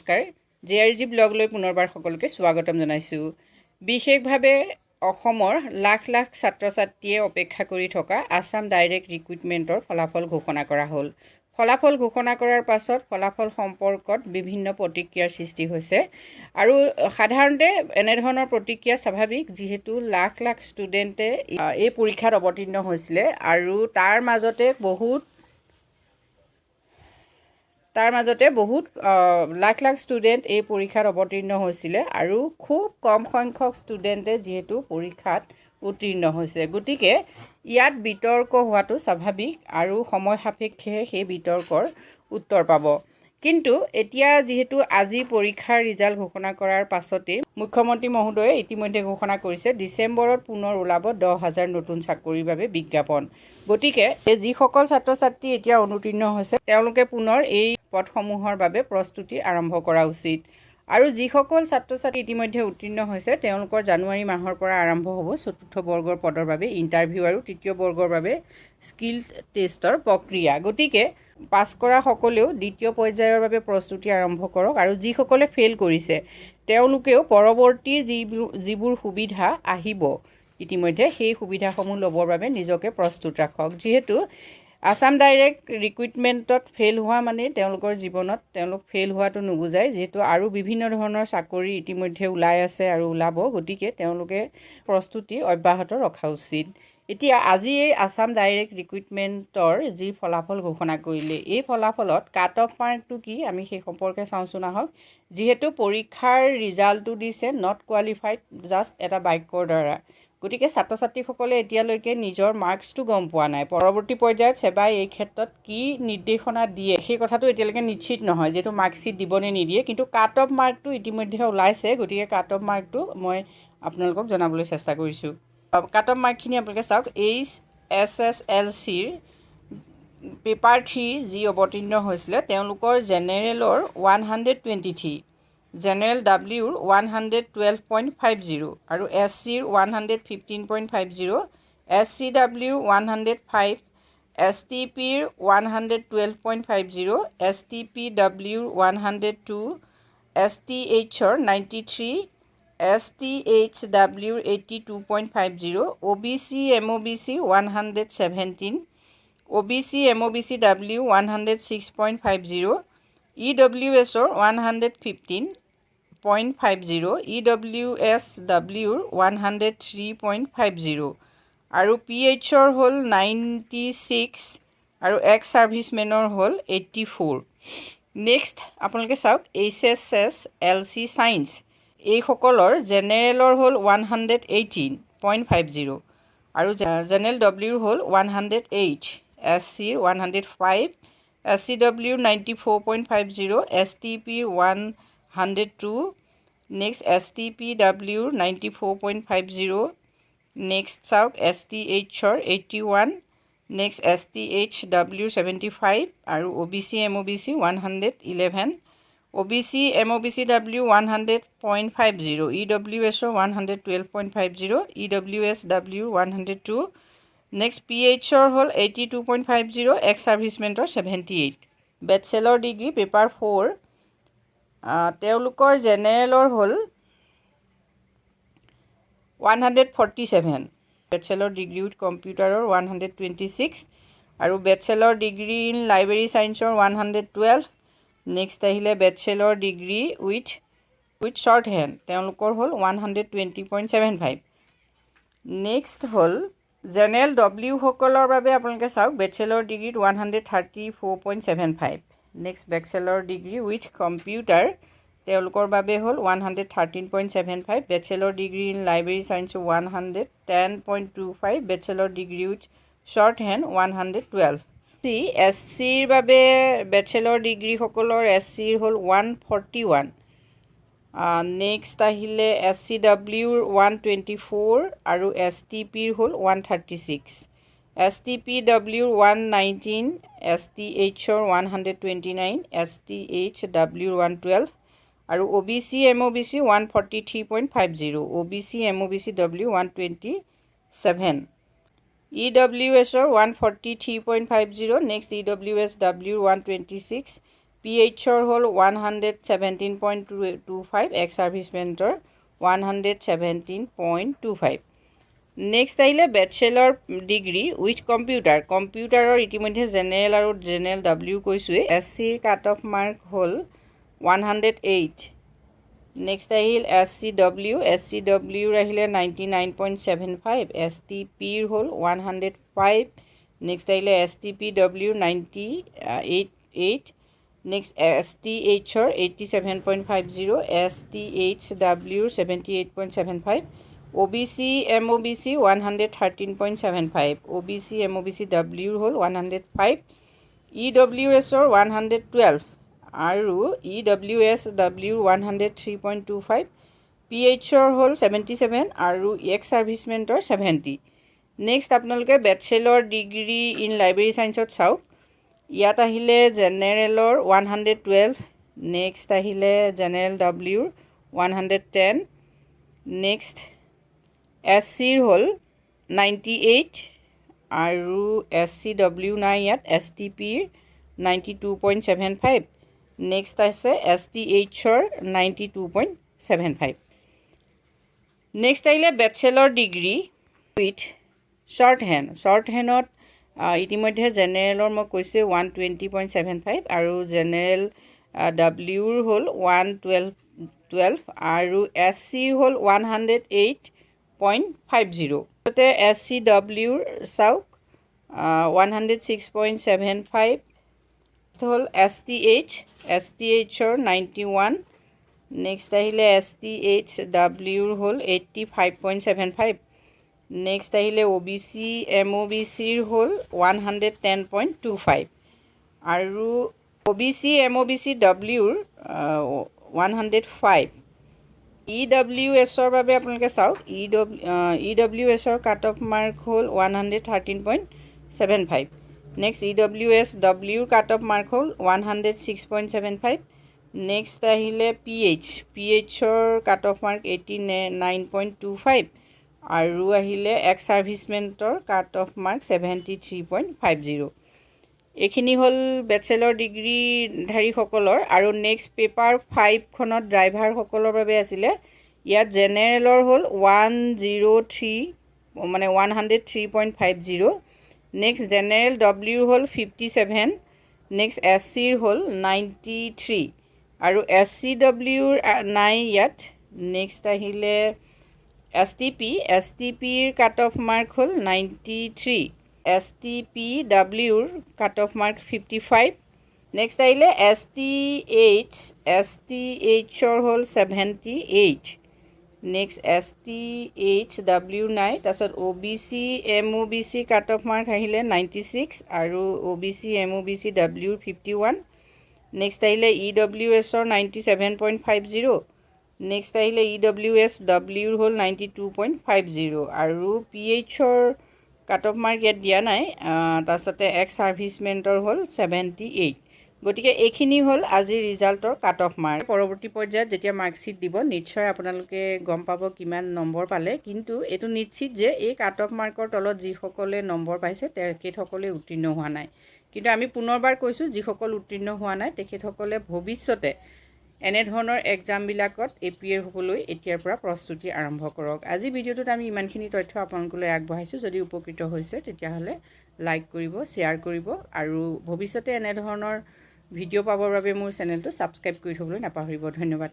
নমস্কাৰ জেআৰজি ব্লগলৈ পুনৰবাৰ সকলোকে স্বাগতম জনাইছোঁ বিশেষভাৱে অসমৰ লাখ লাখ ছাত্ৰ-ছাত্ৰীয়ে অপেক্ষা কৰি থকা আসাম ডাইৰেক্ট ৰিক্ৰুটমেণ্টৰ ফলাফল ঘোষণা কৰা হ'ল ফলাফল ঘোষণা কৰাৰ পাছত ফলাফল সম্পৰ্কত বিভিন্ন প্ৰতিক্ৰিয়াৰ সৃষ্টি হৈছে আৰু সাধাৰণতে এনে ধৰণৰ প্ৰতিক্ৰিয়া স্বাভাৱিক যেহেতু লাখ লাখ ষ্টুডেণ্টে এই পৰীক্ষাত অৱতীৰ্ণ হৈছিল আৰু তাৰ মাজতে বহুত লাখ লাখ ষ্টুডেণ্ট এই পৰীক্ষাত অৱতীৰ্ণ হৈছিল আৰু খুব কম সংখ্যক ষ্টুডেণ্টে যেহেতু পৰীক্ষাত উত্তীৰ্ণ হৈছে গতিকে ইয়াত বিতৰ্ক হোৱাটো স্বাভাৱিক আৰু সময় সাপেক্ষে সেই বিতৰ্কৰ উত্তৰ পাব কিন্তু এতিয়া যেহেতু আজি পৰীক্ষাৰ ৰিজাল্ট ঘোষণা কৰাৰ পাছতে মুখ্যমন্ত্ৰী মহোদয়ে ইতিমধ্যে ঘোষণা কৰিছে ডিসেম্বৰত পুনৰ ওলাব 10,000 নতুন চাকৰিৰ বাবে বিজ্ঞাপন গতিকে যিসকল ছাত্ৰ-ছাত্ৰী এতিয়া অনুতীৰ্ণ হৈছে তেওঁলোকে পুনৰ এই পদসমূহৰ বাবে প্ৰস্তুতি আৰম্ভ কৰা উচিত আৰু যিসকল ছাত্ৰ-ছাত্ৰী ইতিমধ্যে উত্তীৰ্ণ হৈছে তেওঁলোকৰ জানুৱাৰী মাহৰ পৰা আৰম্ভ হ'ব চতুৰ্থ বৰ্গৰ পদৰ বাবে ইন্টাৰভিউ আৰু তৃতীয় বৰ্গৰ বাবে স্কিল টেষ্টৰ প্ৰক্ৰিয়া গতিকে পাছ কৰা সকলেও দ্বিতীয় পৰ্যায়ৰ বাবে প্ৰস্তুতি আৰম্ভ কৰক আৰু যিসকলে ফেল কৰিছে তেওঁলোকেও পৰৱৰ্তী যিবোৰ সুবিধা আহিব ইতিমধ্যে সেই সুবিধাসমূহ ল'বৰ বাবে নিজকে প্ৰস্তুত ৰাখক যেহেতু আসাম ডাইৰেক্ট ৰিক্ৰুটমেণ্টত ফেল হোৱা মানে তেওঁলোকৰ জীৱনত তেওঁলোক ফেল হোৱাটো নুবুজায় যেহেতু আৰু বিভিন্ন ধৰণৰ চাকৰি ইতিমধ্যে ওলাই আছে আৰু ওলাব গতিকে তেওঁলোকে প্ৰস্তুতি অব্যাহত ৰখা উচিত এতিয়া আজি এই আসাম ডাইৰেক্ট ৰিক্ৰুটমেণ্টৰ যি ফলাফল ঘোষণা কৰিলে এই ফলাফলত কাট অফ মাৰ্কটো কি আমি সেই সম্পৰ্কে চাওঁচোন আহক যেহেতু পৰীক্ষাৰ ৰিজাল্টটো দিছে নট কোৱালিফাইড জাষ্ট এটা বাক্যৰ দ্বাৰা গতিকে ছাত্ৰ-ছাত্ৰীসকলে এতিয়ালৈকে নিজৰ মাৰ্কছটো গম পোৱা নাই পৰৱৰ্তী পৰ্যায়ত সেবাই এই ক্ষেত্ৰত কি নিৰ্দেশনা দিয়ে সেই কথাটো এতিয়ালৈকে নিশ্চিত নহয় যেটো মাৰ্কশ্বিট দিবনে নিদিয়ে কিন্তু কাট অফ মাৰ্কটো ইতিমধ্যে ওলাইছে গতিকে কাট অফ মাৰ্কটো মই আপোনালোকক জনাবলৈ চেষ্টা কৰিছোঁ কাট অফ মাৰ্কখিনি আপোনালোকে চাওক HSSLCৰ পেপাৰ 3 যি অৱতীৰ্ণ হৈছিলে তেওঁলোকৰ জেনেৰেলৰ 123 জেনেৰেল Wৰ 112.50 আৰু SCৰ 115.50 SCWৰ 105 STPৰ 112.50 STPWৰ 102 STHৰ 93 STHWৰ 82.50 OBC MOBC 117 OBC MOBC W 106.50 EWSৰ 115.50 EWSWৰ 103.50 আৰু PHৰ হ'ল 96 আৰু এক্স সাৰ্ভিসমেনৰ হ'ল 84 নেক্সট আপোনালোকে চাওক HSSLC সায়েন্স এই সকলৰ জেনেৰেলৰ হ'ল 118.50 আৰু জেনেৰেল Wৰ হ'ল 108 SCৰ 105 SCWৰ 94.50 STPৰ 102 next STPWৰ 94.50 next চাওক STHৰ 81 next STHWৰ 75 আৰু OBC MOBC 111 OBC MOBC W 100.50 EWSৰ 112.50 EWSW 102 next PHৰ হ'ল 82.50 ex servicementor 78 bachelor degree paper 4 তেওঁলোকৰ জেনেৰেলৰ হ'ল 147 bachelor degree with computeৰৰ 126 আৰু bachelor degree in library scienceৰ 112 next আহিলে bachelor degree with shorthand তেওঁলোকৰ হ'ল 120.75 next হ'ল জেনেৰেল W সকলৰ বাবে আপোনালোকে চাওক বেচেলৰ ডিগ্ৰীত 134.75 next bachelor degree with computer তেওঁলোকৰ বাবে হ'ল 113.75 bachelor degree in library science 110.25 bachelor degree with shorthand 112 SCৰ বাবে বেচেলৰ ডিগ্ৰী সকলৰ SCৰ হ'ল 141 নেক্সট আহিলে SCWৰ 124 আৰু STPৰ হ'ল 136 STPWৰ 119 STHৰ 129 STHWৰ 112 আৰু OBC MOBC 143.50 OBC MOBC W 127 EWSৰ 143.50 next EWSW 126 PHৰ হ'ল 117.25, এক্স ছাৰ্ভিচমেণ্টৰ 117.25। নেক্সট আহিলে বেচেলৰ ডিগ্ৰী উইথ কম্পিউটাৰৰ ইতিমধ্যে জেনেৰেল আৰু জেনেৰেল W কৈছোঁৱেই। SC কাট অফ মাৰ্ক হ'ল 108। নেক্সট আহিল SCW আহিলে 99.75, STPৰ হ'ল 105। নেক্সট আহিলে STPW 98। নেক্সট STHৰ 87.50, STHWৰ 78.75, OBC MOBC 113.75, OBC MOBC W হ'ল 105, EWSৰ 112 আৰু EWSW 103.25, PHৰ হ'ল 77 আৰু এক্স ছাৰ্ভিচমেণ্টৰ 70। নেক্সট আপোনালোকে বেচেলৰ ডিগ্ৰী ইন লাইব্ৰেৰী ছায়েন্সত চাওক। ইয়াত আহিলে জেনেৰেলৰ 112, নেক্সট আহিলে জেনেৰেল Wৰ 110, নেক্সট SCৰ হ'ল 98 আৰু SCW নাই ইয়াত, STPৰ 92.75, নেক্সট আছে STHৰ 92.75। নেক্সট আহিলে বেচেলৰ ডিগ্ৰী উইথ শ্বৰ্ট হেণ্ডত ইতিমধ্যে জেনেৰেলৰ মই কৈছোঁ 120.75 আৰু জেনেৰেল Wৰ হ'ল 112 আৰু SCৰ হ'ল 108.50। তাতে SCWৰ চাওক 106.75 হ'ল STHৰ 91। নেক্সট আহিলে STHWৰ হ'ল 85.75। নেক্সট আহিলে OBC MOBCৰ হ'ল 110.25 আৰু OBC MOBC Wৰ 105। EWSৰ বাবে আপোনালোকে চাওক, EWSৰ কাট অফ মাৰ্ক হ'ল 113.75। নেক্সট EWSWৰ কাট অফ মাৰ্ক হ'ল 106.75। নেক্সট আহিলে PHৰ কাট অফ মাৰ্ক 89.25 আৰু আহিলে এক্স ছাৰ্ভিচমেণ্টৰ কাট অফ মাৰ্ক 73.50। এইখিনি হ'ল বেচেলৰ ডিগ্ৰীধাৰীসকলৰ। আৰু নেক্সট পেপাৰ 5খনত ড্ৰাইভাৰসকলৰ বাবে আছিলে। ইয়াত জেনেৰেলৰ হ'ল 103.50, নেক্সট জেনেৰেল Wৰ হ'ল 57, নেক্সট SCৰ হ'ল 93 আৰু SCWৰ নাই ইয়াত। নেক্সট আহিলে STPৰ কাট অফ মাৰ্ক হ'ল 93, STPWৰ কাট অফ মাৰ্ক 55। নেক্সট আহিলে STHৰ হ'ল 78, নেক্সট STHW নাই। তাৰপিছত OBC MOBC cut off mark আহিলে 96 আৰু OBC MOBC Wৰ 51। নেক্সট আহিলে EWSৰ 97.50, নেক্সট আহিলে EWSWৰ হ'ল 92.50 আৰু PHৰ কাট অফ মাৰ্ক ইয়াত দিয়া নাই। তাৰপিছতে এক্স ছাৰ্ভিচমেণ্টৰ হ'ল 78। গতিকে এইখিনি হ'ল আজিৰ ৰিজাল্টৰ কাট অফ মাৰ্ক। পৰৱৰ্তী পৰ্যায়ত যেতিয়া মাৰ্কশ্বিট দিব নিশ্চয় আপোনালোকে গম পাব কিমান নম্বৰ পালে, কিন্তু এইটো নিশ্চিত যে এই কাট অফ মাৰ্কৰ তলত যিসকলে নম্বৰ পাইছে তেখেতসকলে উত্তীৰ্ণ হোৱা নাই। কিন্তু আমি পুনৰবাৰ কৈছোঁ, যিসকল উত্তীৰ্ণ হোৱা নাই তেখেতসকলে ভৱিষ্যতে এনেধৰণৰ এক্সামবিলাকত এপিয়াৰ হ'বলৈ এতিয়াৰ পৰা প্ৰস্তুতি আৰম্ভ কৰক। আজি ভিডিঅ'টোত আমি ইমানখিনি তথ্য আপোনালোকলৈ আগবঢ়াইছোঁ। যদি উপকৃত হৈছে তেতিয়াহ'লে লাইক কৰিব, শ্বেয়াৰ কৰিব আৰু ভৱিষ্যতে এনেধৰণৰ ভিডিঅ' পাবৰ বাবে মোৰ চেনেলটো ছাবস্ক্ৰাইব কৰি থ'বলৈ নাপাহৰিব। ধন্যবাদ।